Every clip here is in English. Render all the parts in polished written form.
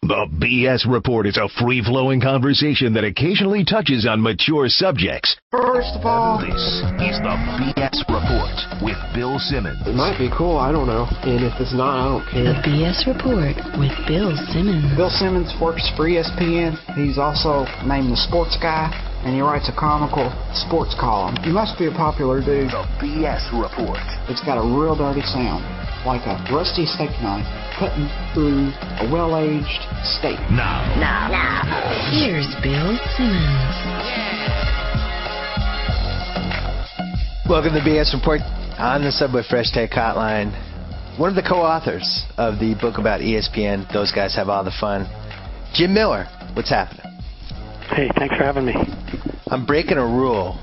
The B.S. Report is a free-flowing conversation that occasionally touches on mature subjects. First of all, this is the B.S. Report with Bill Simmons. It might be cool, I don't know. And if it's not, I don't care. The B.S. Report with Bill Simmons. Bill Simmons works for ESPN. He's also named the sports guy, and he writes a comical sports column. He must be a popular dude. The B.S. Report. It's got a real dirty sound, like a rusty steak knife cutting through a well-aged steak. Now. Here's Bill Simmons. Welcome to the B.S. Report on the Subway Fresh Take Hotline. One of the co-authors of the book about ESPN, Those Guys Have All the Fun, Jim Miller. What's happening? Hey, thanks for having me. I'm breaking a rule,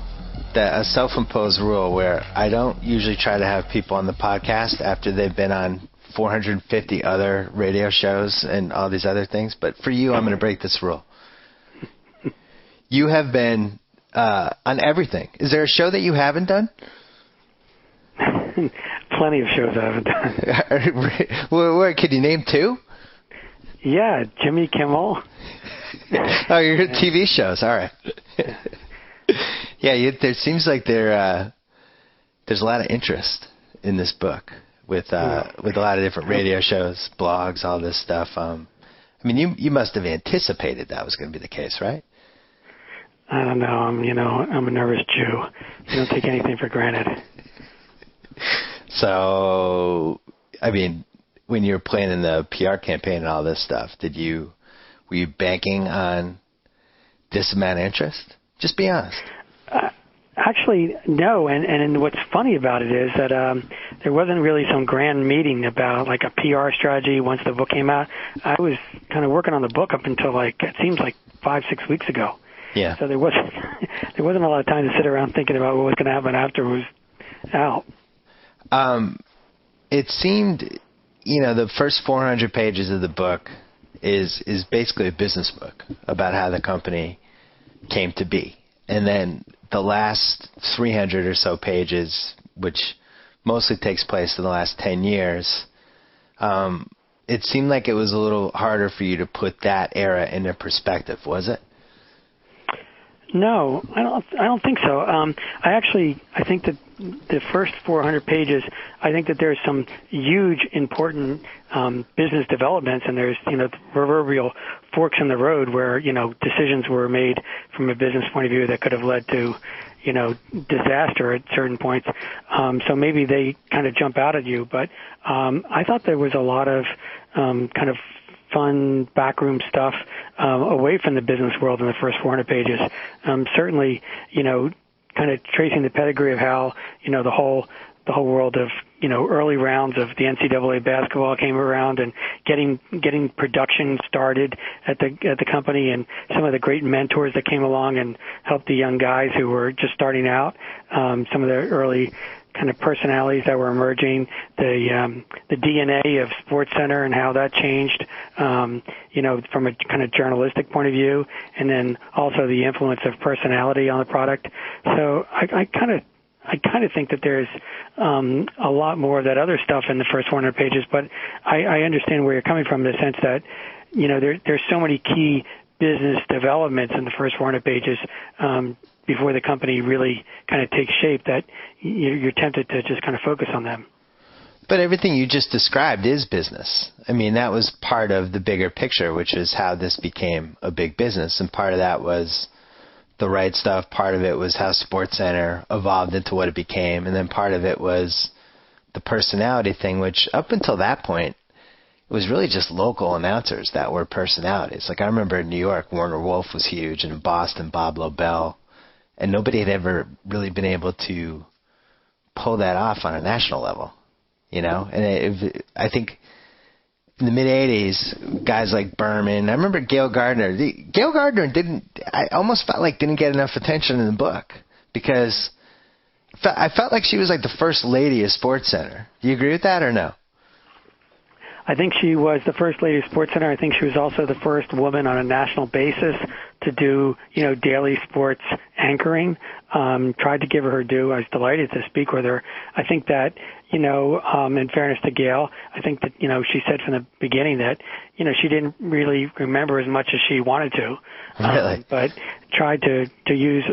a self-imposed rule, where I don't usually try to have people on the podcast after they've been on 450 other radio shows and all these other things. But for you, I'm going to break this rule. You have been on everything. Is there a show that you haven't done? Plenty of shows I haven't done. Well, could you name two? Yeah, Jimmy Kimmel. Oh, you're at TV shows. All right. Yeah, there seems like there's a lot of interest in this book with a lot of different radio shows, blogs, all this stuff. I mean, you must have anticipated that was going to be the case, right? I don't know. I'm a nervous Jew. I don't take anything for granted. So, I mean, when you were planning the PR campaign and all this stuff, were you banking on this amount of interest? Just be honest. Actually, no. And what's funny about it is that there wasn't really some grand meeting about like a PR strategy once the book came out. I was kind of working on the book up until it seems like 5-6 weeks ago. Yeah. So there wasn't a lot of time to sit around thinking about what was going to happen after it was out. It seemed, the first 400 pages of the book is basically a business book about how the company came to be. And then the last 300 or so pages, which mostly takes place in the last 10 years, it seemed like it was a little harder for you to put that era into perspective, was it? No, I don't think so. I think that the first 400 pages, I think that there's some huge, important business developments, and there's the proverbial forks in the road where decisions were made from a business point of view that could have led to disaster at certain points. So maybe they kind of jump out at you, but I thought there was a lot of kind of fun backroom stuff away from the business world in the first 400 pages. Certainly, kind of tracing the pedigree of how the whole world of early rounds of the NCAA basketball came around, and getting production started at the company, and some of the great mentors that came along and helped the young guys who were just starting out. Some of the early kind of personalities that were emerging, the DNA of SportsCenter and how that changed, from a kind of journalistic point of view, and then also the influence of personality on the product. So I kind of think that there's a lot more of that other stuff in the first 400 pages, but I understand where you're coming from in the sense that, there's so many key business developments in the first 400 pages before the company really kind of takes shape that you're tempted to just kind of focus on them. But everything you just described is business. I mean, that was part of the bigger picture, which is how this became a big business. And part of that was the right stuff. Part of it was how SportsCenter evolved into what it became. And then part of it was the personality thing, which up until that point, it was really just local announcers that were personalities. Like I remember in New York, Warner Wolf was huge, and in Boston, Bob Lobel. And nobody had ever really been able to pull that off on a national level, And I think in the mid-'80s, guys like Berman, I remember Gail Gardner. Gail Gardner I almost felt like didn't get enough attention in the book because I felt like she was like the first lady of SportsCenter. Do you agree with that or no? I think she was the first lady of SportsCenter. I think she was also the first woman on a national basis to do, daily sports anchoring. Tried to give her due. I was delighted to speak with her. I think that, in fairness to Gail, I think that, she said from the beginning that, she didn't really remember as much as she wanted to. Really? But tried to use,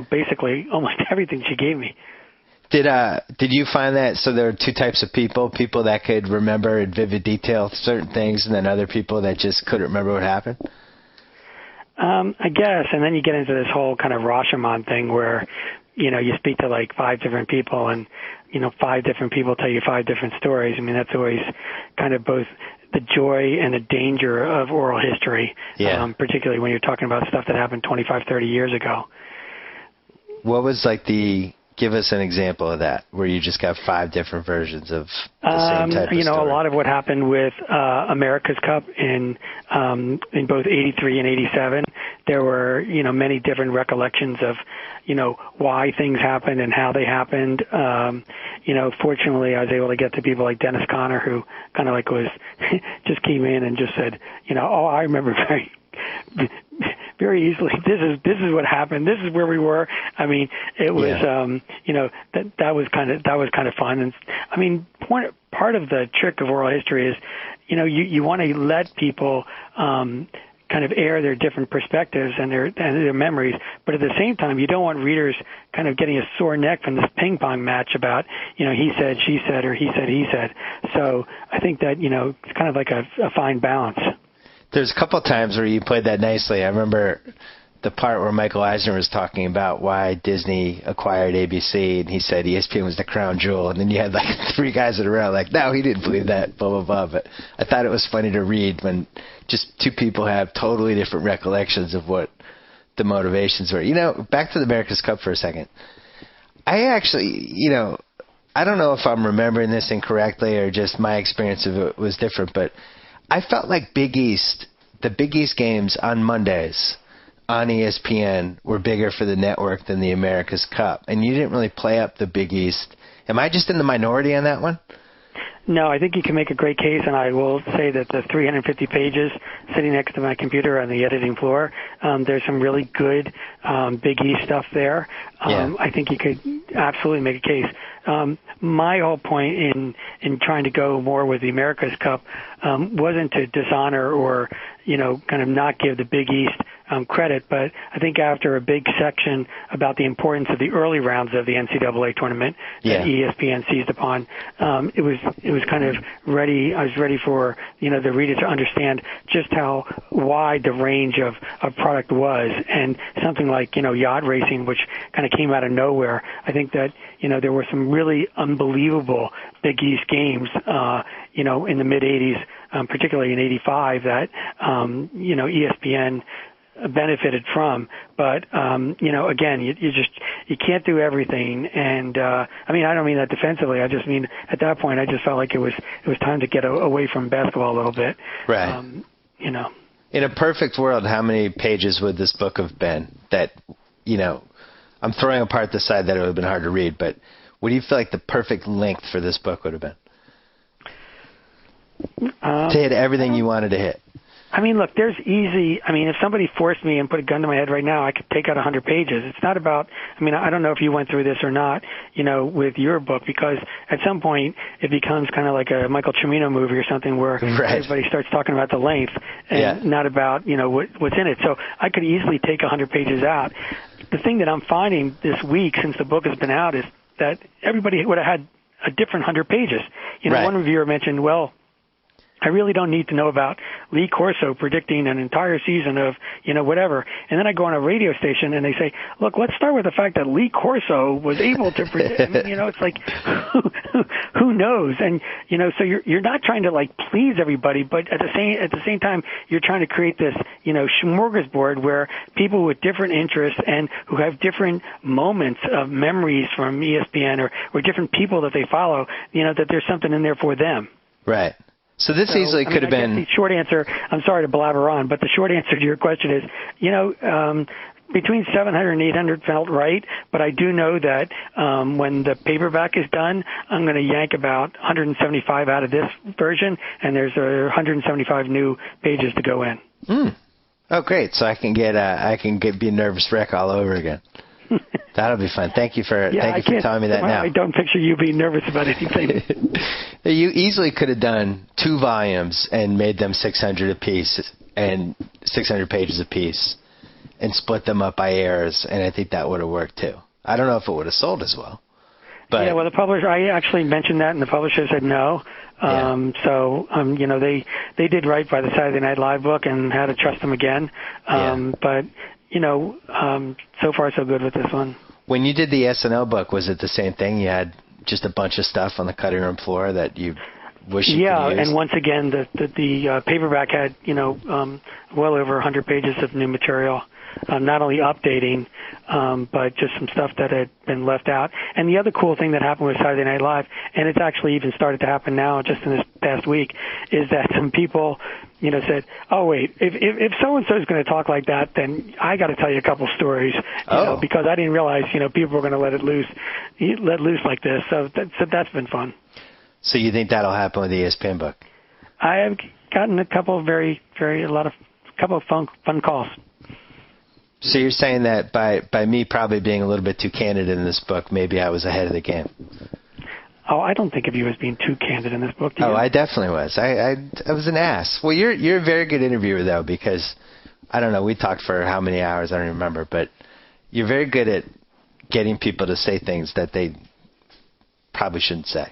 basically almost everything she gave me. Did you find that, so there are two types of people that could remember in vivid detail certain things, and then other people that just couldn't remember what happened? I guess, and then you get into this whole kind of Rashomon thing where, you speak to like 5 different people and, 5 different people tell you 5 different stories. I mean, that's always kind of both the joy and the danger of oral history, particularly when you're talking about stuff that happened 25, 30 years ago. What was give us an example of that, where you just got 5 different versions of the same type of story? A lot of what happened with America's Cup in both 83 and 87, there were, many different recollections of, why things happened and how they happened. Fortunately, I was able to get to people like Dennis Conner, who kind of just came in and just said, I remember very easily. This is what happened. This is where we were. I mean, it was that was kind of fun. And I mean, part of the trick of oral history is, you want to let people kind of air their different perspectives and their memories, but at the same time, you don't want readers kind of getting a sore neck from this ping pong match about, he said, she said, or he said, he said. So I think that it's kind of like a fine balance. There's a couple of times where you played that nicely. I remember the part where Michael Eisner was talking about why Disney acquired ABC, and he said ESPN was the crown jewel, and then you had 3 guys in a row no, he didn't believe that, blah, blah, blah. But I thought it was funny to read when just 2 people have totally different recollections of what the motivations were. Back to the America's Cup for a second. I actually, I don't know if I'm remembering this incorrectly or just my experience of it was different, but I felt like the Big East games on Mondays on ESPN were bigger for the network than the America's Cup. And you didn't really play up the Big East. Am I just in the minority on that one? No, I think you can make a great case, and I will say that the 350 pages sitting next to my computer on the editing floor, there's some really good Big East stuff there. I think you could absolutely make a case. My whole point in trying to go more with the America's Cup wasn't to dishonor or, kind of not give the Big East credit, but I think after a big section about the importance of the early rounds of the NCAA tournament that ESPN seized upon, it was kind of ready. I was ready for the reader to understand just how wide the range of product was, and something like yacht racing, which kind of came out of nowhere. I think that there were some really unbelievable Big East games in the mid '80s, particularly in '85, that ESPN benefited from. But again, you can't do everything. And I don't mean that defensively. I just mean at that point I just felt like it was time to get away from basketball a little bit. Right. In a perfect world, how many pages would this book have been? That I'm throwing apart the side that it would have been hard to read, but what do you feel like the perfect length for this book would have been? To hit everything you wanted to hit. Look, there's easy. If somebody forced me and put a gun to my head right now, I could take out 100 pages. It's not about, I don't know if you went through this or not, with your book, because at some point it becomes kind of like a Michael Cimino movie or something where everybody starts talking about the length and not about, what's in it. So I could easily take 100 pages out. The thing that I'm finding this week since the book has been out is that everybody would have had a different 100 pages. One reviewer mentioned, well, I really don't need to know about Lee Corso predicting an entire season of, whatever. And then I go on a radio station and they say, look, let's start with the fact that Lee Corso was able to predict. It's like, who knows? And, so you're not trying to please everybody, but at the same time, you're trying to create this, smorgasbord where people with different interests and who have different moments of memories from ESPN or different people that they follow, that there's something in there for them. Right. So this easily could have been... The short answer, I'm sorry to blabber on, but the short answer to your question is, between 700 and 800 felt right, but I do know that when the paperback is done, I'm going to yank about 175 out of this version, and there's 175 new pages to go in. Oh, great! So I can be nervous wreck all over again. That'll be fun. Thank you for telling me that now. I don't picture you being nervous about anything. You easily could have done 2 volumes and made them 600 apiece and 600 pages apiece and split them up by errors, and I think that would have worked too. I don't know if it would have sold as well. But yeah, well, the publisher, I actually mentioned that, and the publisher said no. So, they did right by the Saturday Night Live book and had to trust them again. But, so far so good with this one. When you did the SNL book, was it the same thing? You had just a bunch of stuff on the cutting room floor that you wish you could use? And once again, the paperback had, well over 100 pages of new material. Not only updating, but just some stuff that had been left out. And the other cool thing that happened with Saturday Night Live, and it's actually even started to happen now just in this past week, is that some people, said, oh, wait, if so-and-so is going to talk like that, then I got to tell you a couple stories, because I didn't realize, people were going to let loose like this. So that's been fun. So you think that'll happen with the ESPN book? I have gotten a couple of couple of fun calls. So you're saying that by me probably being a little bit too candid in this book, maybe I was ahead of the game. Oh, I don't think of you as being too candid in this book. Do you? I definitely was. I was an ass. Well, you're a very good interviewer though, because I don't know. We talked for how many hours? I don't remember, but you're very good at getting people to say things that they probably shouldn't say.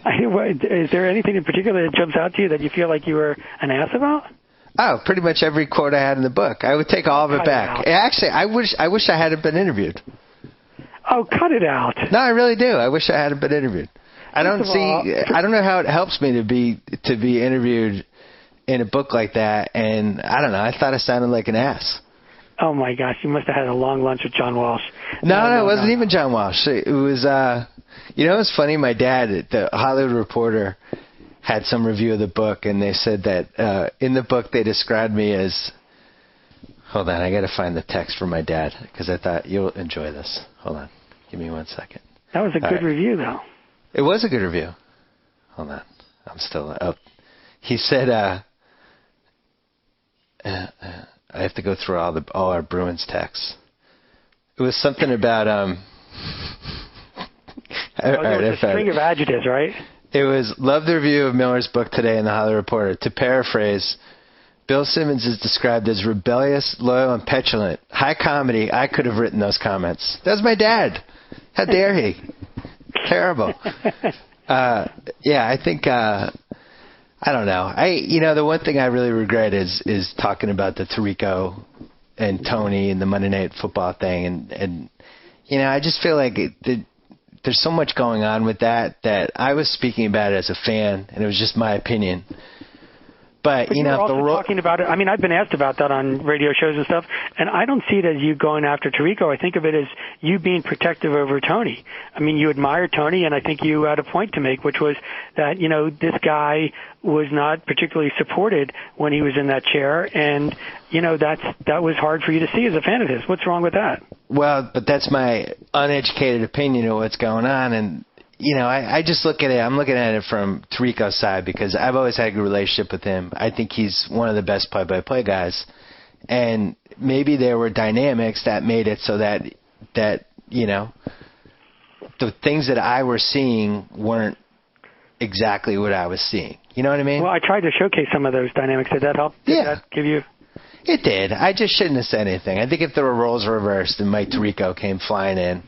Is there anything in particular that jumps out to you that you feel like you were an ass about? Oh, pretty much every quote I had in the book. I would take all of it back. Actually, I wish I hadn't been interviewed. Oh, cut it out. No, I really do. I wish I hadn't been interviewed. I don't know how it helps me to be interviewed in a book like that, and I don't know. I thought I sounded like an ass. Oh my gosh, you must have had a long lunch with John Walsh. No, it wasn't even John Walsh. It was it was funny, my dad at the Hollywood Reporter had some review of the book, and they said that in the book they described me as, hold on, I got to find the text from my dad because I thought you'll enjoy this. Hold on, give me 1 second. That was a good review, though. It was a good review. Hold on, I'm still up. He said, I have to go through all our Bruins texts. It was something about There was a string of adjectives, right? It was, love the review of Miller's book today in the Hollywood Reporter. To paraphrase, Bill Simmons is described as rebellious, loyal, and petulant. High comedy. I could have written those comments. That was my dad. How dare he? Terrible. I think, I don't know. The one thing I really regret is talking about the Tirico and Tony and the Monday Night Football thing. And I just feel like there's so much going on with that I was speaking about it as a fan, and it was just my opinion. But you're also talking about it. I mean, I've been asked about that on radio shows and stuff, and I don't see it as you going after Tirico. I think of it as you being protective over Tony. I mean, you admire Tony, and I think you had a point to make, which was that, this guy was not particularly supported when he was in that chair, and, that was hard for you to see as a fan of his. What's wrong with that? Well, but that's my uneducated opinion of what's going on, and I just look at it. I'm looking at it from Tirico's side because I've always had a good relationship with him. I think he's one of the best play-by-play guys. And maybe there were dynamics that made it so that the things that I were seeing weren't exactly what I was seeing. You know what I mean? Well, I tried to showcase some of those dynamics. Did that help? Did that give you... It did. I just shouldn't have said anything. I think if there were roles reversed and Mike Tirico came flying in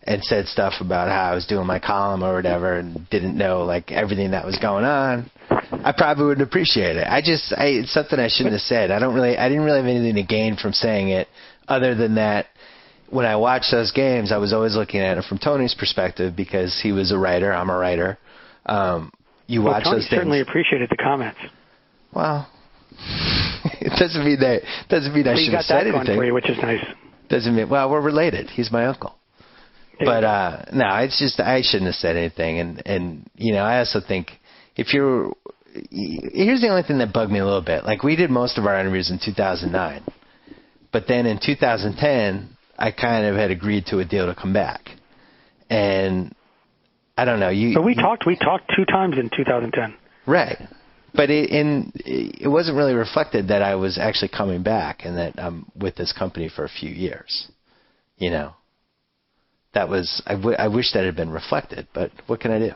and said stuff about how I was doing my column or whatever and didn't know everything that was going on, I probably wouldn't appreciate it. It's something I shouldn't have said. I didn't really have anything to gain from saying it other than that when I watched those games, I was always looking at it from Tony's perspective because he was a writer. I'm a writer. Tony those things. Certainly appreciated the comments. Well, it doesn't mean I should have said anything. Going for you, which is nice. Doesn't mean, we're related. He's my uncle. But no, it's just I shouldn't have said anything, and I also think here's the only thing that bugged me a little bit. We did most of our interviews in 2009, but then in 2010 I kind of had agreed to a deal to come back, and I don't know. But we talked 2 times in 2010. Right. But it wasn't really reflected that I was actually coming back and that I'm with this company for a few years. You know, that was I wish that had been reflected, but what can I do?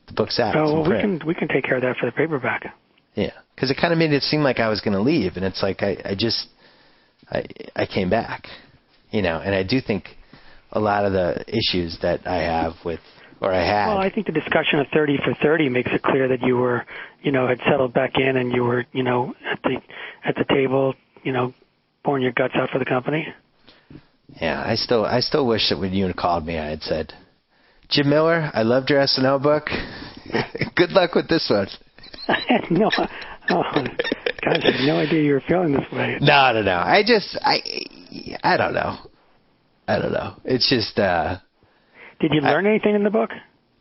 The book's out. Oh, well, we can take care of that for the paperback. Yeah, because it kind of made it seem like I was going to leave, and it's like I came back, you know, and I do think a lot of the issues that I have with, or I had. Well, I think the discussion of 30 for 30 makes it clear that you were, you know, had settled back in and you were, you know, at the table, you know, pouring your guts out for the company. Yeah, I still wish that when you had called me, I had said, Jim Miller, I loved your SNL book. Good luck with this one. No, oh, gosh, I had no idea you were feeling this way. No. I don't know. It's just. Did you learn anything in the book?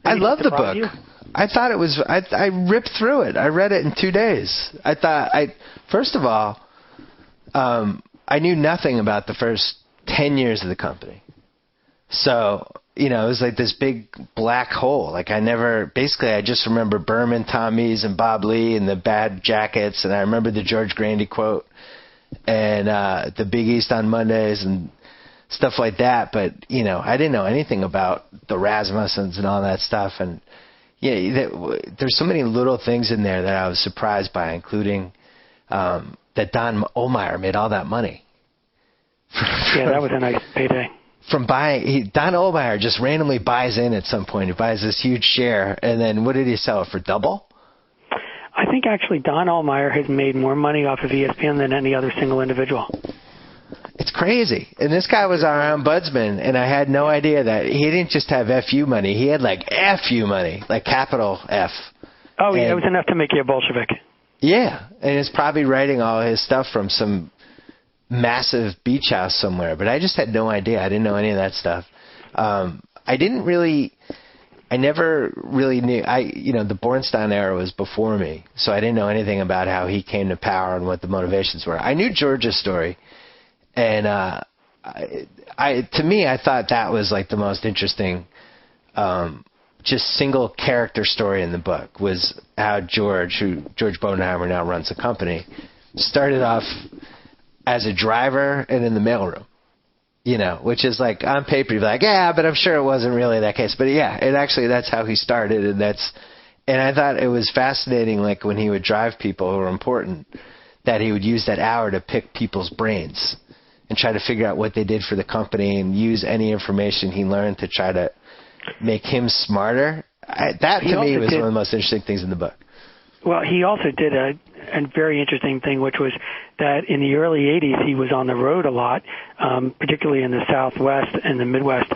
I love the book. You? I thought it was. I ripped through it. I read it in 2 days. First of all, I knew nothing about the first 10 years of the company. So, you know, it was like this big black hole. Like I just remember Berman, Tom Mees, and Bob Lee and the bad jackets. And I remember the George Grandy quote and the Big East on Mondays and stuff like that. But, you know, I didn't know anything about the Rasmussens and all that stuff. And, yeah, there's so many little things in there that I was surprised by, including that Don Ohlmeyer made all that money. Yeah, that was a nice payday. From Don Ohlmeyer just randomly buys in at some point. He buys this huge share, and then what did he sell it for, double? I think actually Don Ohlmeyer has made more money off of ESPN than any other single individual. It's crazy. And this guy was our ombudsman, and I had no idea that he didn't just have FU money. He had like FU money, like capital F. Oh, yeah, it was enough to make you a Bolshevik. Yeah, and he's probably writing all his stuff from some massive beach house somewhere, but I just had no idea. I didn't know any of that stuff. I never really knew. The Bornstein era was before me, so I didn't know anything about how he came to power and what the motivations were. I knew George's story, and to me, I thought that was like the most interesting, just single character story in the book was how George Bodenheimer now runs the company, started off as a driver and in the mailroom, you know, which is like on paper you'd be like, yeah, but I'm sure it wasn't really that case. But yeah, that's how he started, and I thought it was fascinating, like when he would drive people who were important, that he would use that hour to pick people's brains and try to figure out what they did for the company and use any information he learned to try to make him smarter. That to me was one of the most interesting things in the book. Well, he also did a very interesting thing, which was that in the early 80s, he was on the road a lot, particularly in the Southwest and the Midwest,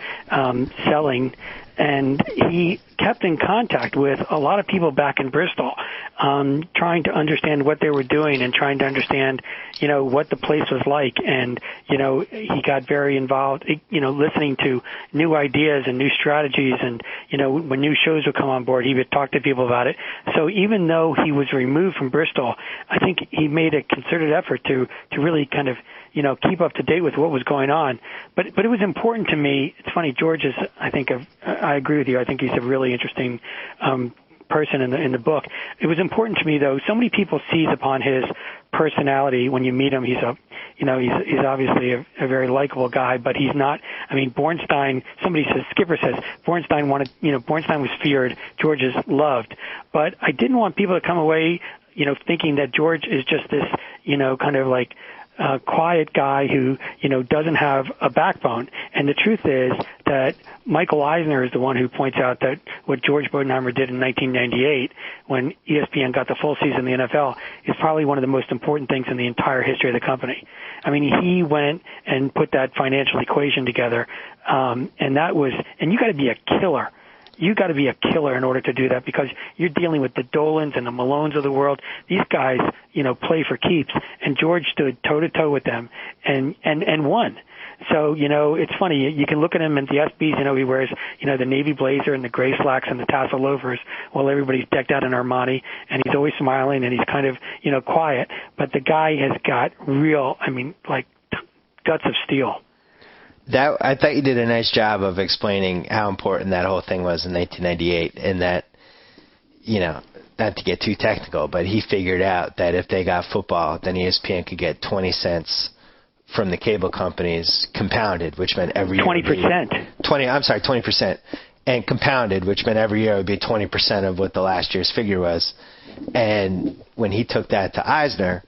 selling. And he kept in contact with a lot of people back in Bristol, trying to understand what they were doing and trying to understand, you know, what the place was like. And, you know, he got very involved, you know, listening to new ideas and new strategies. And, you know, when new shows would come on board, he would talk to people about it. So even though he was removed from Bristol, I think he made a concerted effort to really kind of, you know, keep up to date with what was going on. But it was important to me. It's funny, George is, I agree with you. I think he's a really interesting person in the book. It was important to me, though. So many people seize upon his personality when you meet him. He's obviously a very likable guy, but he's not. I mean, Bornstein. Skipper says Bornstein was feared. George is loved. But I didn't want people to come away, you know, thinking that George is just this, you know, kind of like quiet guy who, you know, doesn't have a backbone. And the truth is that Michael Eisner is the one who points out that what George Bodenheimer did in 1998 when ESPN got the full season in the NFL is probably one of the most important things in the entire history of the company. I mean, he went and put that financial equation together, and you got to be a killer. You got to be a killer in order to do that, because you're dealing with the Dolans and the Malones of the world. These guys, you know, play for keeps, and George stood toe to toe with them and won. So, you know, it's funny. You can look at him at the ESPYs, you know, he wears, you know, the navy blazer and the gray slacks and the tassel loafers while everybody's decked out in Armani, and he's always smiling and he's kind of, you know, quiet. But the guy has got real, I mean, like guts of steel. I thought you did a nice job of explaining how important that whole thing was in 1998, and that, you know, not to get too technical, but he figured out that if they got football, then ESPN could get 20 cents from the cable companies compounded, which meant every year 20%. And compounded, which meant every year it would be 20% of what the last year's figure was. And when he took that to Eisner,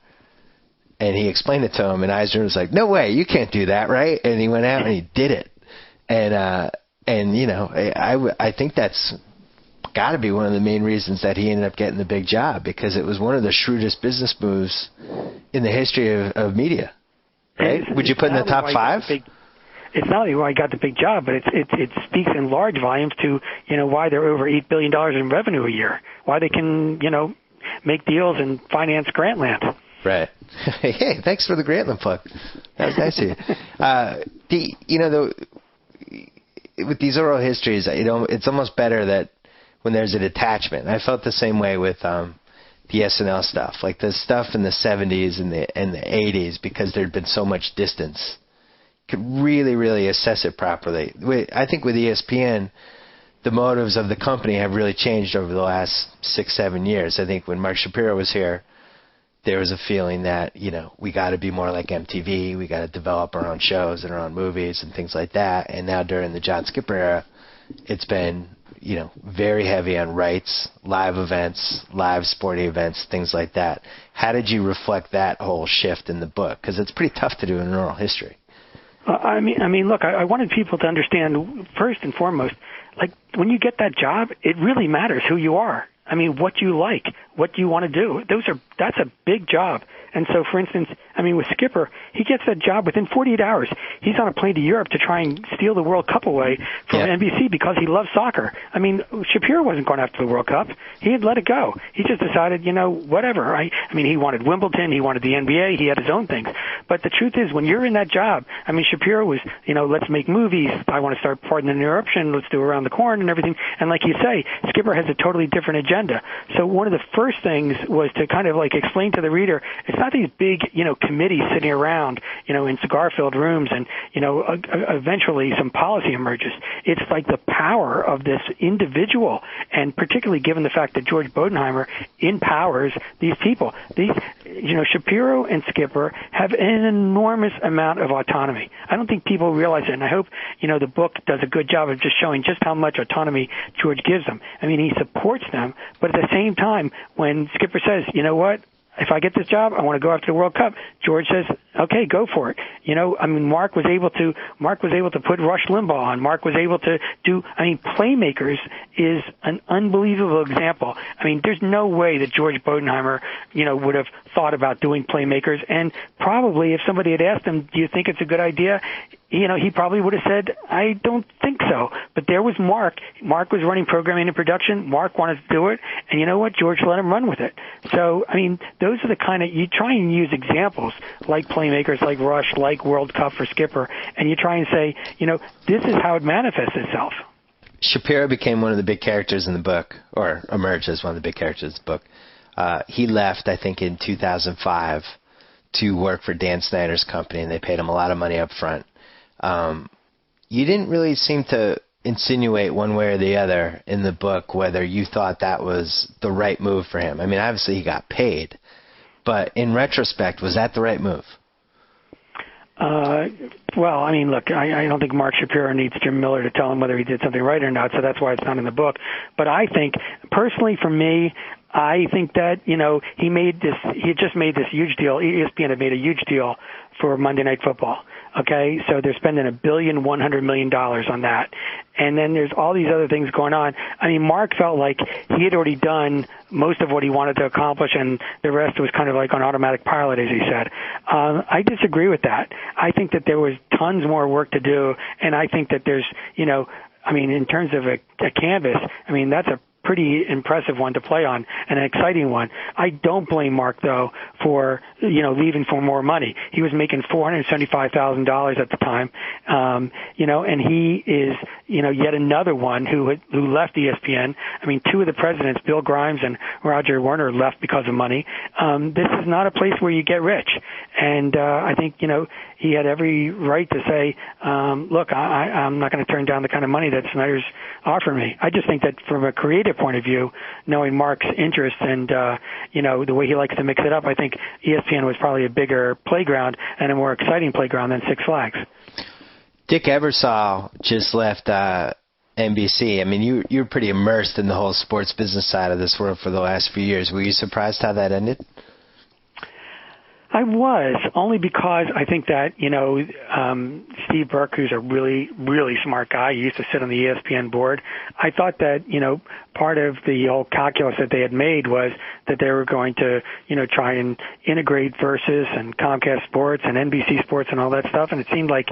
and he explained it to him, and Eisner was like, "No way, you can't do that, right?" And he went out and he did it. And you know, I think that's got to be one of the main reasons that he ended up getting the big job, because it was one of the shrewdest business moves in the history of media. Right? Would you put in the top 5? It's not only why he got the big job, but it speaks in large volumes to, you know, why they're over $8 billion in revenue a year, why they can, you know, make deals and finance Grantland. Right. Hey, thanks for the Grantland plug. That was nice of you. With these oral histories, it's almost better that when there's a detachment. I felt the same way with the SNL stuff, like the stuff in the 70s and the 80s, because there'd been so much distance. Could really, really assess it properly. I think with ESPN, the motives of the company have really changed over the last 6-7 years. I think when Mark Shapiro was here, there was a feeling that, you know, we got to be more like MTV. We got to develop our own shows and our own movies and things like that. And now during the John Skipper era, it's been, you know, very heavy on rights, live events, live sporting events, things like that. How did you reflect that whole shift in the book? Because it's pretty tough to do in an oral history. I mean, look, I wanted people to understand, first and foremost, like, when you get that job, it really matters who you are. I mean, what you like, what you want to do. That's a big job. And so, for instance, I mean, with Skipper, he gets that job within 48 hours. He's on a plane to Europe to try and steal the World Cup away from NBC because he loves soccer. I mean, Shapiro wasn't going after the World Cup. He had let it go. He just decided, you know, whatever. I mean, he wanted Wimbledon. He wanted the NBA. He had his own things. But the truth is, when you're in that job, I mean, Shapiro was, you know, let's make movies. I want to start, pardon the interruption, let's do Around the Corn and everything. And like you say, Skipper has a totally different agenda. So one of the first things was to kind of like explain to the reader, it's not these big, you know, committees sitting around, you know, in cigar-filled rooms and, you know, eventually some policy emerges. It's like the power of this individual, and particularly given the fact that George Bodenheimer empowers these people. These, you know, Shapiro and Skipper have an enormous amount of autonomy. I don't think people realize it, and I hope, you know, the book does a good job of just showing just how much autonomy George gives them. I mean, he supports them, but at the same time, when Skipper says, you know what, if I get this job, I want to go after the World Cup, George says, okay, go for it. You know, I mean, Mark was able to put Rush Limbaugh on. Mark was able to do, I mean, Playmakers is an unbelievable example. I mean, there's no way that George Bodenheimer, you know, would have thought about doing Playmakers. And probably if somebody had asked him, do you think it's a good idea? You know, he probably would have said, I don't think so. But there was Mark. Mark was running programming and production. Mark wanted to do it. And you know what? George let him run with it. So, I mean, those are the kind of, you try and use examples like Playmakers, like Rush, like World Cup for Skipper, and you try and say, you know, this is how it manifests itself. Shapiro became one of the big characters in the book, or emerged as one of the big characters in the book. He left, I think, in 2005 to work for Dan Snyder's company, and they paid him a lot of money up front. You didn't really seem to insinuate one way or the other in the book whether you thought that was the right move for him. I mean, obviously he got paid, but in retrospect, was that the right move? Well, I mean, look, I don't think Mark Shapiro needs Jim Miller to tell him whether he did something right or not, so that's why it's not in the book. But I think, personally for me, I think that, you know, he had just made this huge deal. ESPN had made a huge deal for Monday Night Football. Okay, so they're spending $1.1 billion on that. And then there's all these other things going on. I mean, Mark felt like he had already done most of what he wanted to accomplish, and the rest was kind of like on automatic pilot, as he said. I disagree with that. I think that there was tons more work to do, and I think that there's, you know, I mean, in terms of a canvas, I mean, that's a pretty impressive one to play on, and an exciting one. I don't blame Mark, though, for, you know, leaving for more money. He was making $475,000 at the time, you know, and he is, you know, yet another one who left ESPN. I mean, two of the presidents, Bill Grimes and Roger Werner, left because of money. This is not a place where you get rich. And I think, he had every right to say, look, I'm not going to turn down the kind of money that Snyder's offering me. I just think that from a creative point of view, knowing Mark's interest and, the way he likes to mix it up, I think ESPN was probably a bigger playground and a more exciting playground than Six Flags. Dick Ebersol just left NBC. I mean, you're pretty immersed in the whole sports business side of this world for the last few years. Were you surprised how that ended? I was, only because I think that, Steve Burke, who's a really, really smart guy, he used to sit on the ESPN board. I thought that, part of the whole calculus that they had made was that they were going to, try and integrate Versus and Comcast Sports and NBC Sports and all that stuff. And it seemed like,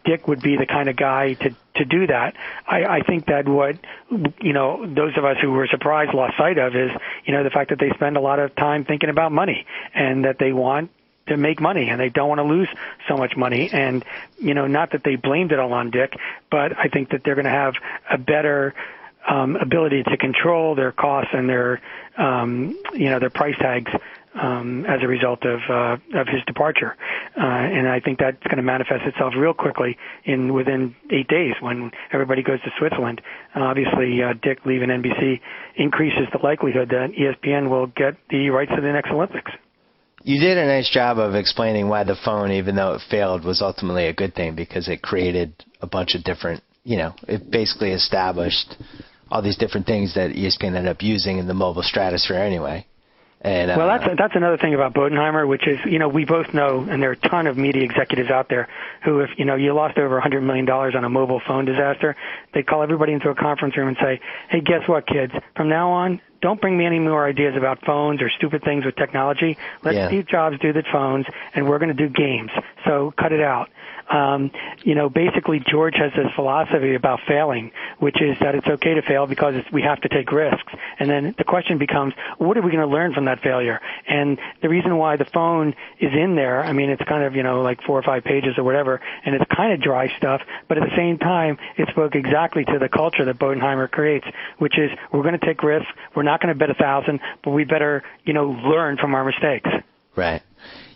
Dick would be the kind of guy to do that. I think that what, those of us who were surprised lost sight of is, the fact that they spend a lot of time thinking about money and that they want to make money and they don't want to lose so much money. And, not that they blamed it all on Dick, but I think that they're going to have a better ability to control their costs and their price tags as a result of his departure. And I think that's going to manifest itself real quickly within 8 days when everybody goes to Switzerland. And obviously, Dick leaving NBC increases the likelihood that ESPN will get the rights to the next Olympics. You did a nice job of explaining why the phone, even though it failed, was ultimately a good thing because it created a bunch of different, it basically established all these different things that ESPN ended up using in the mobile stratosphere anyway. And, well, that's another thing about Bodenheimer, which is, we both know, and there are a ton of media executives out there who, if, you lost over $100 million on a mobile phone disaster, they'd call everybody into a conference room and say, hey, guess what, kids? From now on, don't bring me any more ideas about phones or stupid things with technology. Let Steve Jobs do the phones, and we're going to do games. So cut it out. Basically George has this philosophy about failing, which is that it's okay to fail because we have to take risks. And then the question becomes, what are we going to learn from that failure? And the reason why the phone is in there, I mean, it's kind of, like 4 or 5 pages or whatever, and it's kind of dry stuff, but at the same time, it spoke exactly to the culture that Bodenheimer creates, which is we're going to take risks. We're not going to bet 1,000, but we better, learn from our mistakes. Right.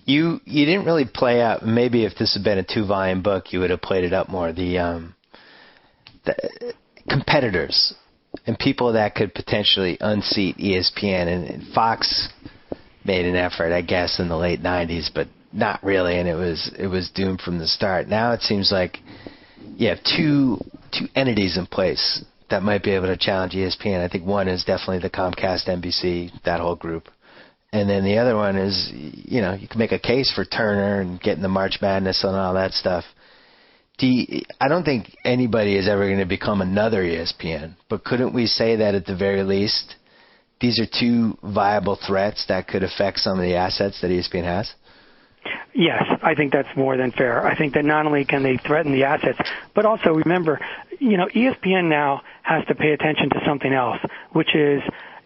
You didn't really play out. Maybe if this had been a 2-volume book, you would have played it up more. The competitors and people that could potentially unseat ESPN, and Fox made an effort, I guess, in the late '90s, but not really, and it was doomed from the start. Now it seems like you have two entities in place that might be able to challenge ESPN. I think one is definitely the Comcast, NBC, that whole group. And then the other one is, you can make a case for Turner and getting the March Madness and all that stuff. I don't think anybody is ever going to become another ESPN, but couldn't we say that at the very least, these are two viable threats that could affect some of the assets that ESPN has? Yes, I think that's more than fair. I think that not only can they threaten the assets, but also remember, ESPN now has to pay attention to something else, which is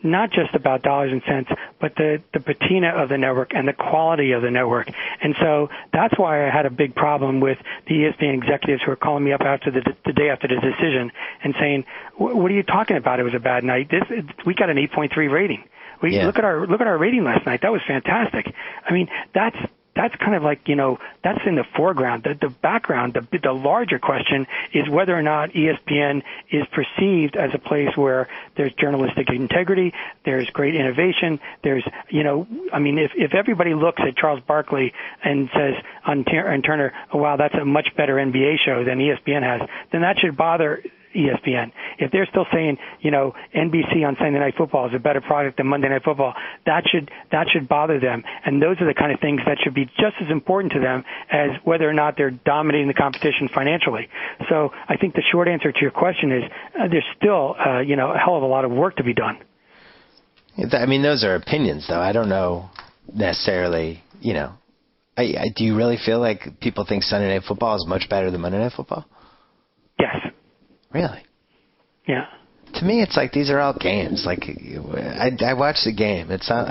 not just about dollars and cents, but the patina of the network and the quality of the network. And so that's why I had a big problem with the ESPN executives who were calling me up after the day after the decision and saying, what are you talking about? It was a bad night. We got an 8.3 rating. Look at our rating last night. That was fantastic. I mean, that's kind of like, that's in the foreground. The background, the larger question is whether or not ESPN is perceived as a place where there's journalistic integrity, there's great innovation, there's, if everybody looks at Charles Barkley and says on Turner, oh, wow, that's a much better NBA show than ESPN has, then that should bother ESPN. If they're still saying, NBC on Sunday Night Football is a better product than Monday Night Football, that should bother them. And those are the kind of things that should be just as important to them as whether or not they're dominating the competition financially. So I think the short answer to your question is there's still, a hell of a lot of work to be done. I mean, those are opinions, though. I don't know necessarily, do you really feel like people think Sunday Night Football is much better than Monday Night Football? Yes. Really? Yeah. To me, it's like these are all games. Like I watch the game. It's not.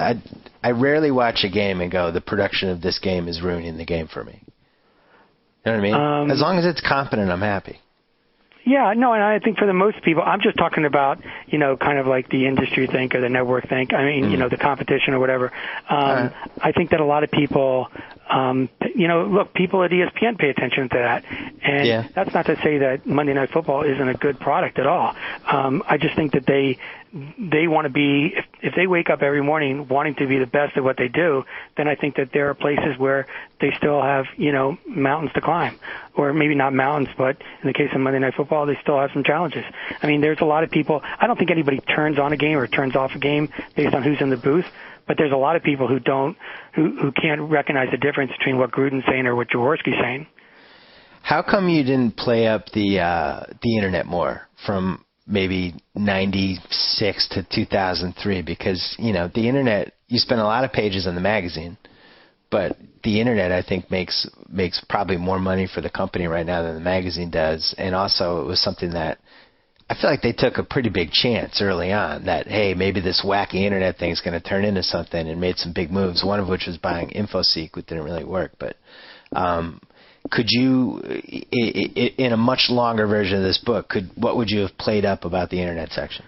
I rarely watch a game and go, the production of this game is ruining the game for me. You know what I mean? As long as it's competent, I'm happy. Yeah, no, and I think for the most people, I'm just talking about, kind of like the industry think or the network think. I mean, the competition or whatever. I think that a lot of people look, people at ESPN pay attention to that. And that's not to say that Monday Night Football isn't a good product at all. I just think that they want to be, if they wake up every morning wanting to be the best at what they do, then I think that there are places where they still have, mountains to climb. Or maybe not mountains, but in the case of Monday Night Football, they still have some challenges. I mean, there's a lot of people, I don't think anybody turns on a game or turns off a game based on who's in the booth, but there's a lot of people who can't recognize the difference between what Gruden's saying or what Jaworski's saying. How come you didn't play up the internet more from maybe 96 to 2003? Because, the internet, you spend a lot of pages on the magazine, but the internet, I think, makes probably more money for the company right now than the magazine does. And also it was something that I feel like they took a pretty big chance early on that, hey, maybe this wacky internet thing is going to turn into something, and made some big moves, one of which was buying InfoSeek, which didn't really work. But could you, in a much longer version of this book, what would you have played up about the internet section?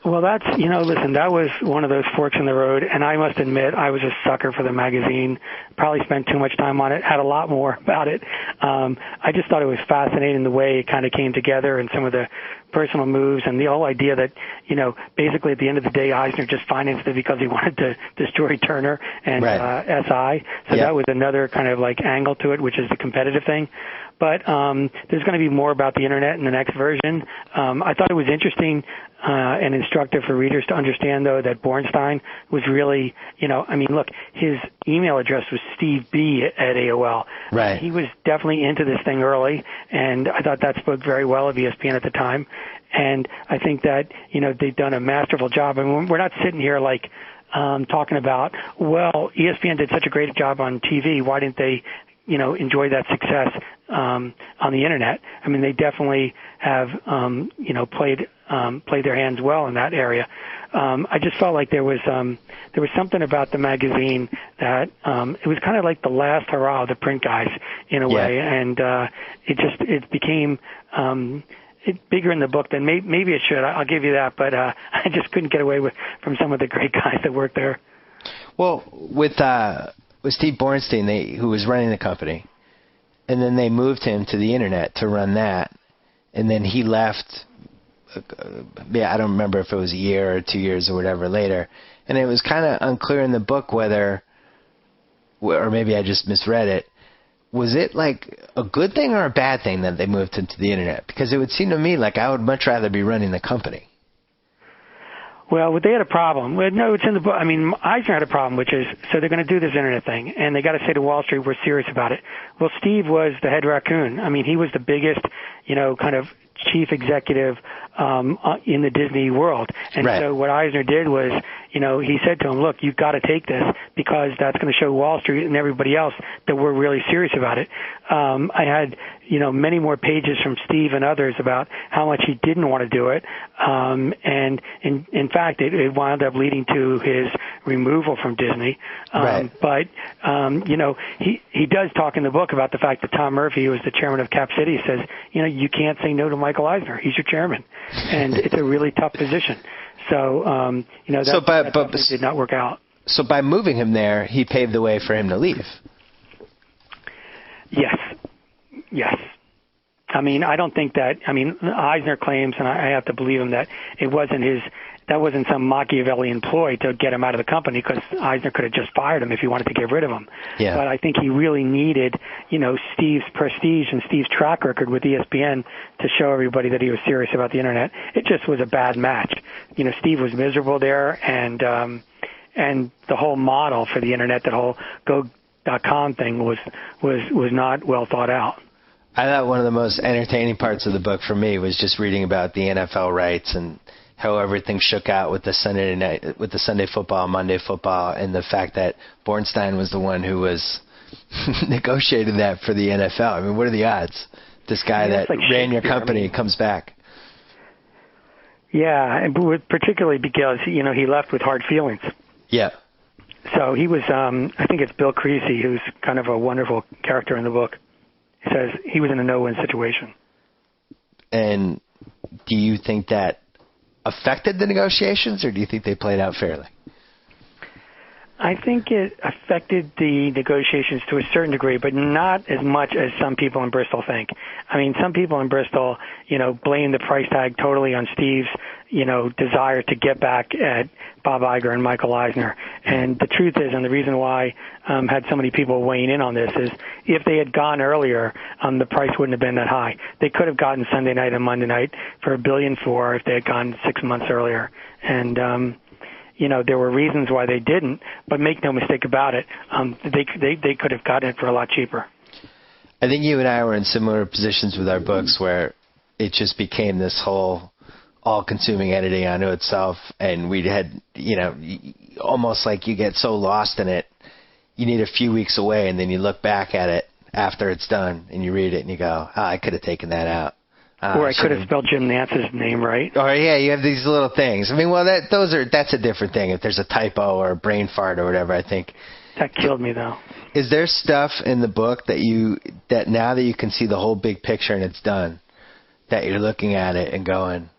Well, that's, listen, that was one of those forks in the road, and I must admit I was a sucker for the magazine, probably spent too much time on it, had a lot more about it. I just thought it was fascinating the way it kind of came together and some of the personal moves and the whole idea that, basically at the end of the day, Eisner just financed it because he wanted to destroy Turner and SI. So that was another kind of like angle to it, which is the competitive thing. But there's going to be more about the internet in the next version. I thought it was interesting and instructive for readers to understand, though, that Bornstein was really, look, his email address was Steve B at AOL. Right. He was definitely into this thing early, and I thought that spoke very well of ESPN at the time. And I think that, they've done a masterful job. I mean, we're not sitting here like talking about, well, ESPN did such a great job on TV. Why didn't they enjoy that success on the internet? I mean, they definitely have, played their hands well in that area. I just felt like there was something about the magazine that it was kind of like the last hurrah of the print guys in a way, and it became bigger in the book than maybe it should. I'll give you that, but I just couldn't get away from some of the great guys that worked there. Well, with Steve Bornstein, who was running the company, and then they moved him to the internet to run that, and then he left. I don't remember if it was a year or 2 years or whatever later, and it was kind of unclear in the book whether, or maybe I just misread it. Was it like a good thing or a bad thing that they moved into the internet? Because it would seem to me like I would much rather be running the company. Well, they had a problem. No, it's in the book. I mean, Eisner had a problem, which is, so they're going to do this internet thing, and they got to say to Wall Street, we're serious about it. Well, Steve was the head raccoon. I mean, he was the biggest, kind of chief executive in the Disney world. And so what Eisner did was, he said to him, look, you've got to take this because that's going to show Wall Street and everybody else that we're really serious about it. I had, many more pages from Steve and others about how much he didn't want to do it. And in fact, it wound up leading to his removal from Disney. But, he does talk in the book about the fact that Tom Murphy, who was the chairman of Cap City, says, you can't say no to Michael Eisner. He's your chairman. And it's a really tough position. So, that did not work out. So by moving him there, he paved the way for him to leave. Yes. I mean, I don't think that, Eisner claims, and I have to believe him, that that wasn't some Machiavellian ploy to get him out of the company, because Eisner could have just fired him if he wanted to get rid of him. Yeah. But I think he really needed, Steve's prestige and Steve's track record with ESPN to show everybody that he was serious about the internet. It just was a bad match. Steve was miserable there, and the whole model for the internet, that whole Go.com thing was not well thought out. I thought one of the most entertaining parts of the book for me was just reading about the NFL rights and how everything shook out with the Sunday football, Monday football, and the fact that Bornstein was the one who was negotiated that for the NFL. I mean, what are the odds? This guy that ran your company comes back. Yeah, and particularly because, he left with hard feelings. Yeah. So he was, I think it's Bill Creasy, who's kind of a wonderful character in the book. He says he was in a no-win situation. And do you think that affected the negotiations, or do you think they played out fairly? I think it affected the negotiations to a certain degree, but not as much as some people in Bristol think. I mean, some people in Bristol, blame the price tag totally on Steve's, desire to get back at Bob Iger and Michael Eisner. And the truth is, and the reason why had so many people weighing in on this is, if they had gone earlier, the price wouldn't have been that high. They could have gotten Sunday night and Monday night for $1.4 billion if they had gone 6 months earlier. And there were reasons why they didn't, but make no mistake about it, they could have gotten it for a lot cheaper. I think you and I were in similar positions with our books where it just became this whole all-consuming editing unto itself, and we had, almost like you get so lost in it, you need a few weeks away, and then you look back at it after it's done, and you read it, and you go, I could have taken that out. Or I could have spelled Jim Nance's name right. Or you have these little things. I mean, well, that's a different thing. If there's a typo or a brain fart or whatever, I think that killed me though. Is there stuff in the book that now that you can see the whole big picture and it's done, that you're looking at it and going,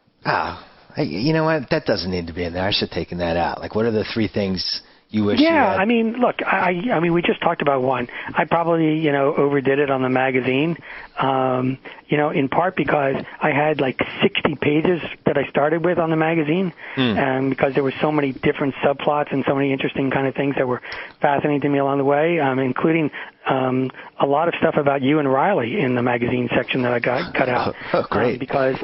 you know what? That doesn't need to be in there. I should have taken that out. Like, what are the 3 things you wish you had? I mean, look, I mean, we just talked about one. I probably, overdid it on the magazine, in part because I had like 60 pages that I started with on the magazine, because there were so many different subplots and so many interesting kind of things that were fascinating to me along the way, including a lot of stuff about you and Riley in the magazine section that I got cut out. Oh, great. Because,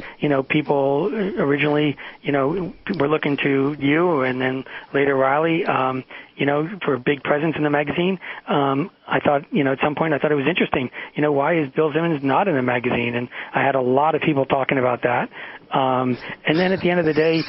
people originally, were looking to you and then later Riley, for a big presence in the magazine. I thought, at some point I thought it was interesting, why is Bill Simmons not in the magazine? And I had a lot of people talking about that. And then at the end of the day,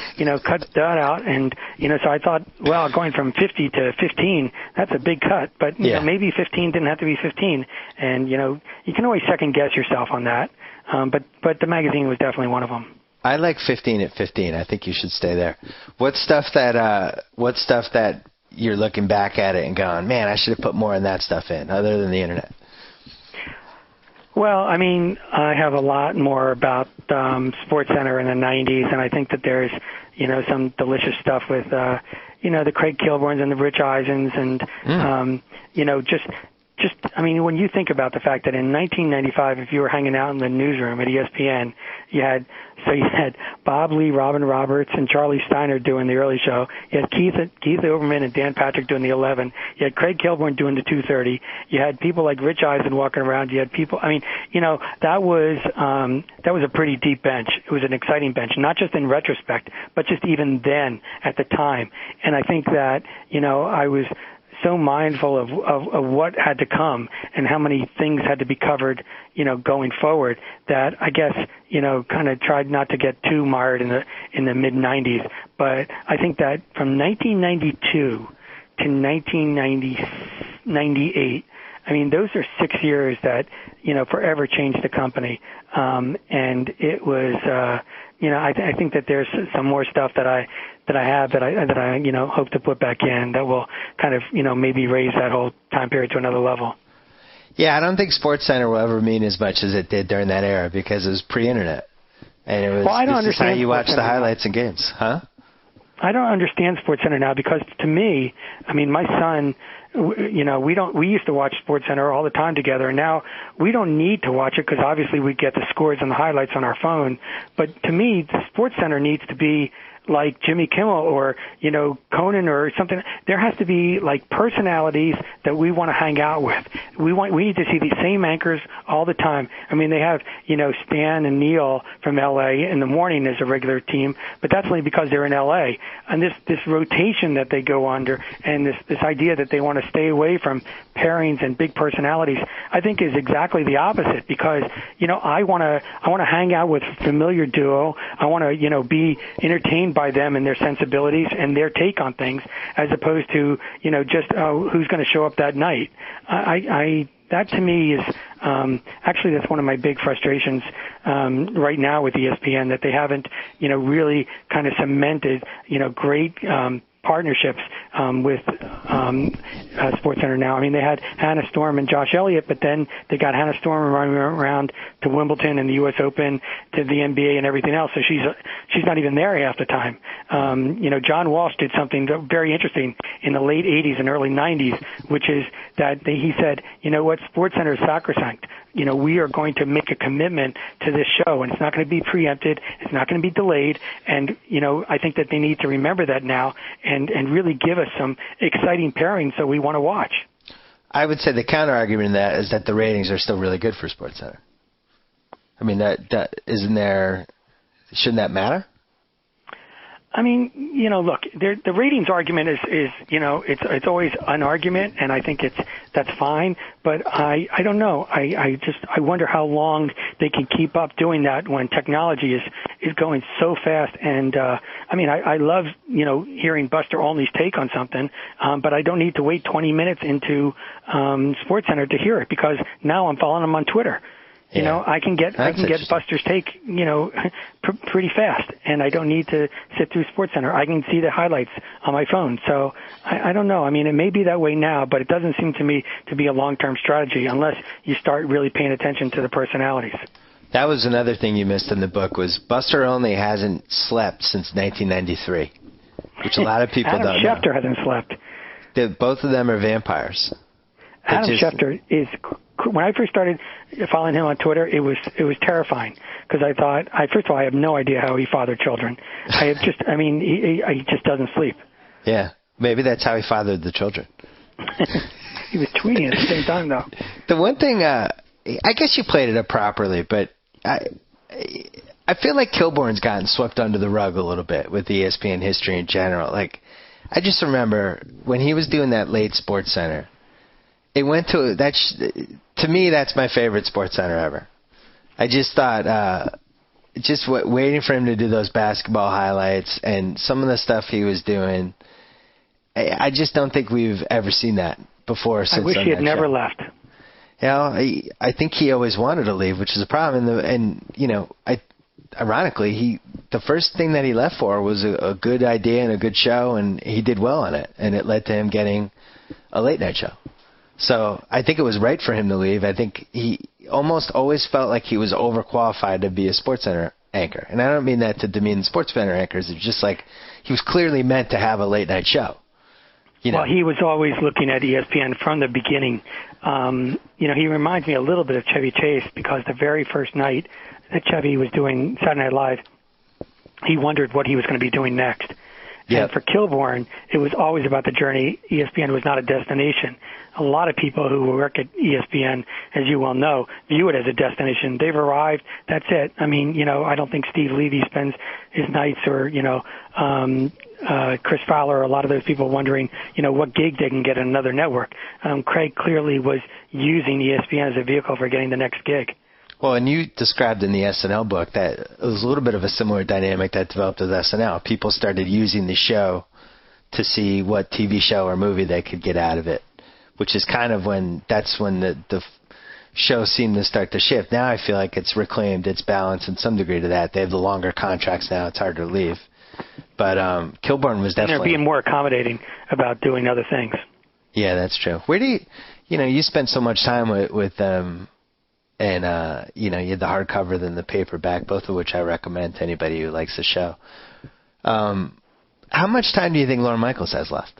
cut that out. And, so I thought, well, going from 50 to 15, that's a big cut. But maybe 15 didn't have to be 15. And, you can always second guess yourself on that. But the magazine was definitely one of them. I like 15 at 15. I think you should stay there. What's stuff that you're looking back at it and going, man, I should have put more of that stuff in, other than the internet? Well, I mean, I have a lot more about SportsCenter in the 90s, and I think that there's, some delicious stuff with, the Craig Kilborns and the Rich Eisens, and, just, I mean, when you think about the fact that in 1995, if you were hanging out in the newsroom at ESPN, you had Bob Lee, Robin Roberts, and Charlie Steiner doing the early show. You had Keith Overman and Dan Patrick doing the 11. You had Craig Kilborn doing the 2:30. You had people like Rich Eisen walking around. You had people. I mean, that was a pretty deep bench. It was an exciting bench, not just in retrospect, but just even then at the time. And I think that I was so mindful of what had to come and how many things had to be covered, going forward, that I guess, kind of tried not to get too mired in the mid 90s. But I think that from 1992 to 1998, I mean, those are 6 years that, forever changed the company. And it was, I think that there's some more stuff that I hope to put back in that will kind of, maybe raise that whole time period to another level. Yeah, I don't think SportsCenter will ever mean as much as it did during that era, because it was pre-internet. And it was, well, I don't this is how you watch the now. highlights and games, huh? I don't understand SportsCenter now, because to me, I mean, my son, we used to watch SportsCenter all the time together, and now we don't need to watch it because obviously we get the scores and the highlights on our phone. But to me, the SportsCenter needs to be like Jimmy Kimmel or, Conan or something. There has to be like personalities that we want to hang out with. We need to see the same anchors all the time. I mean, they have, Stan and Neil from LA in the morning as a regular team, but that's only because they're in LA. And this rotation that they go under, and this idea that they want to stay away from pairings and big personalities, I think is exactly the opposite, because, I want to hang out with a familiar duo. I want to, be entertained by them and their sensibilities and their take on things, as opposed to, just who's going to show up that night. That to me is actually, that's one of my big frustrations right now with ESPN, that they haven't, really kind of cemented, great partnerships with SportsCenter now. I mean, they had Hannah Storm and Josh Elliott, but then they got Hannah Storm running around to Wimbledon and the U.S. Open to the NBA and everything else. So she's not even there half the time. John Walsh did something very interesting in the late 80s and early 90s, which is that he said, you know what, SportsCenter is sacrosanct. We are going to make a commitment to this show, and it's not going to be preempted. It's not going to be delayed. And, I think that they need to remember that now and really give us some exciting pairings that we want to watch. I would say the counter argument to that is that the ratings are still really good for SportsCenter. I mean, that isn't there. Shouldn't that matter? I mean, look, the ratings argument is it's always an argument, and I think that's fine. But I don't know. I wonder how long they can keep up doing that when technology is going so fast. And I love hearing Buster Olney's take on something, but I don't need to wait 20 minutes into SportsCenter to hear it, because now I'm following him on Twitter. I can get Buster's take, pretty fast, and I don't need to sit through SportsCenter. I can see the highlights on my phone. So I don't know. I mean, it may be that way now, but it doesn't seem to me to be a long-term strategy unless you start really paying attention to the personalities. That was another thing you missed in the book, was Buster Olney hasn't slept since 1993, which a lot of people don't know. Adam Schefter hasn't slept. Both of them are vampires. Adam Schefter is. When I first started following him on Twitter, it was terrifying, because I thought, first of all, I have no idea how he fathered children. He just doesn't sleep. Yeah, maybe that's how he fathered the children. He was tweeting at the same time, though. The one thing, I guess you played it up properly, but I feel like Kilborn's gotten swept under the rug a little bit with ESPN history in general. Like, I just remember when he was doing that late SportsCenter. It went to that. To me, that's my favorite SportsCenter ever. I just thought, waiting for him to do those basketball highlights and some of the stuff he was doing. I just don't think we've ever seen that before. Since I wish he had never left. I think he always wanted to leave, which is a problem. Ironically, the first thing that he left for was a good idea and a good show, and he did well on it, and it led to him getting a late night show. So I think it was right for him to leave. I think he almost always felt like he was overqualified to be a SportsCenter anchor. And I don't mean that to demean SportsCenter anchors. It's just like he was clearly meant to have a late night show. Well, he was always looking at ESPN from the beginning. He reminds me a little bit of Chevy Chase, because the very first night that Chevy was doing Saturday Night Live, he wondered what he was going to be doing next. Yep. And for Kilborn, it was always about the journey. ESPN was not a destination. A lot of people who work at ESPN, as you well know, view it as a destination. They've arrived. That's it. I mean, I don't think Steve Levy spends his nights, or, Chris Fowler, or a lot of those people wondering, what gig they can get at another network. Craig clearly was using ESPN as a vehicle for getting the next gig. Well, and you described in the SNL book that it was a little bit of a similar dynamic that developed with SNL. People started using the show to see what TV show or movie they could get out of it, which is kind of when the show seemed to start to shift. Now I feel like it's reclaimed its balance in some degree to that. They have the longer contracts now. It's harder to leave. But Kilborn was definitely... And they're being more accommodating about doing other things. Yeah, that's true. Where do you spent so much time with them. And, you had the hardcover than the paperback, both of which I recommend to anybody who likes the show. How much time do you think Lorne Michaels has left?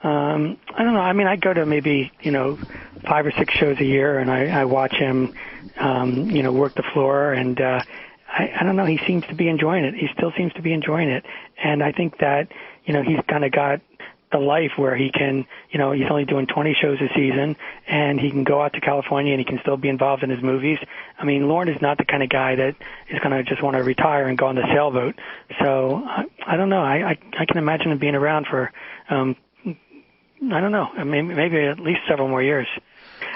I don't know. I mean, I go to maybe, 5 or 6 shows a year, and I watch him, work the floor. And I don't know. He seems to be enjoying it. He still seems to be enjoying it. And I think that, he's kind of got the life where he can, he's only doing 20 shows a season, and he can go out to California and he can still be involved in his movies. I mean, Lorne is not the kind of guy that is going to just want to retire and go on the sailboat. So I don't know. I can imagine him being around for, I don't know, maybe at least several more years.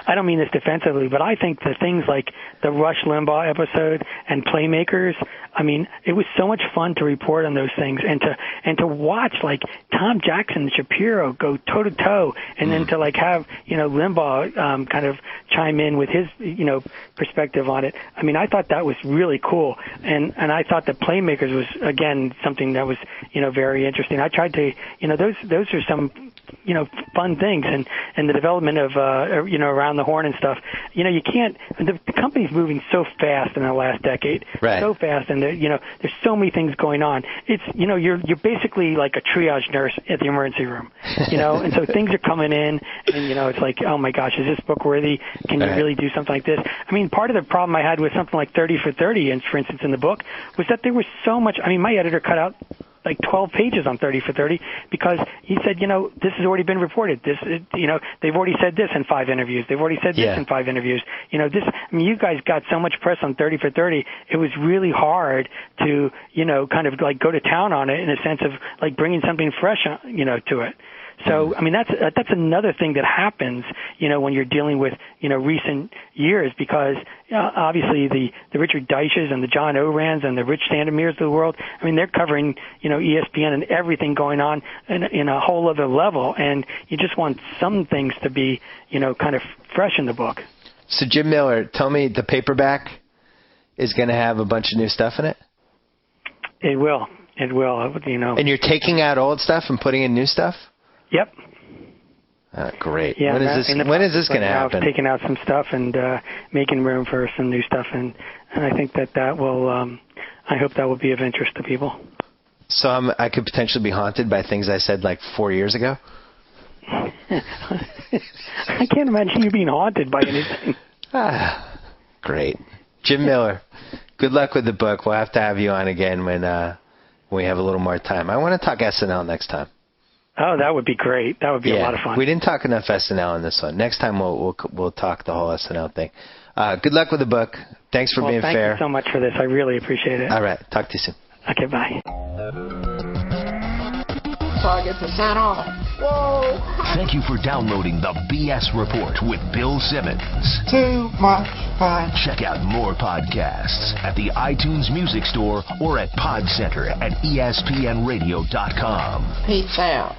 I don't mean this defensively, but I think the things like the Rush Limbaugh episode and Playmakers, I mean, it was so much fun to report on those things and to watch like Tom Jackson and Shapiro go toe to toe, and then to like have Limbaugh kind of chime in with his perspective on it. I mean, I thought that was really cool, and I thought that Playmakers was again something that was very interesting. I tried to those are some fun things, and the development of around the horn and stuff. You can't. The company's moving so fast in the last decade, right. So fast, and there's so many things going on. It's you're basically like a triage nurse at the emergency room, and so things are coming in, and it's like, oh my gosh, is this book worthy? Can you really do something like this? I mean, part of the problem I had with something like 30 for 30, and for instance in the book, was that there was so much. I mean, my editor cut out like 12 pages on 30 for 30 because he said, this has already been reported. This, they've already said this in 5 interviews. They've already said this in 5 interviews. This, I mean, you guys got so much press on 30 for 30. It was really hard to, kind of like go to town on it in a sense of like bringing something fresh, to it. So, I mean, that's another thing that happens, when you're dealing with, recent years, because obviously the Richard Deitches and the John Orands and the Rich Sandemeers of the world, I mean, they're covering, ESPN and everything going on in a whole other level. And you just want some things to be, kind of fresh in the book. So, Jim Miller, tell me, the paperback is going to have a bunch of new stuff in it? It will. It will, And you're taking out old stuff and putting in new stuff? Yep. Great. Yeah, when is this going to happen? I've taken out some stuff and making room for some new stuff, and I think that will. I hope that will be of interest to people. So I could potentially be haunted by things I said like 4 years ago? I can't imagine you being haunted by anything. Great. Jim Miller, good luck with the book. We'll have to have you on again when we have a little more time. I want to talk SNL next time. Oh, that would be great. That would be a lot of fun. We didn't talk enough SNL in this one. Next time we'll talk the whole SNL thing. Good luck with the book. Thanks for being fair. Thank you so much for this. I really appreciate it. All right. Talk to you soon. Okay, bye. So I get to sign off. Whoa! Thank you for downloading the B.S. Report with Bill Simmons. Too much fun. Check out more podcasts at the iTunes Music Store or at PodCenter at ESPNradio.com. Peace out.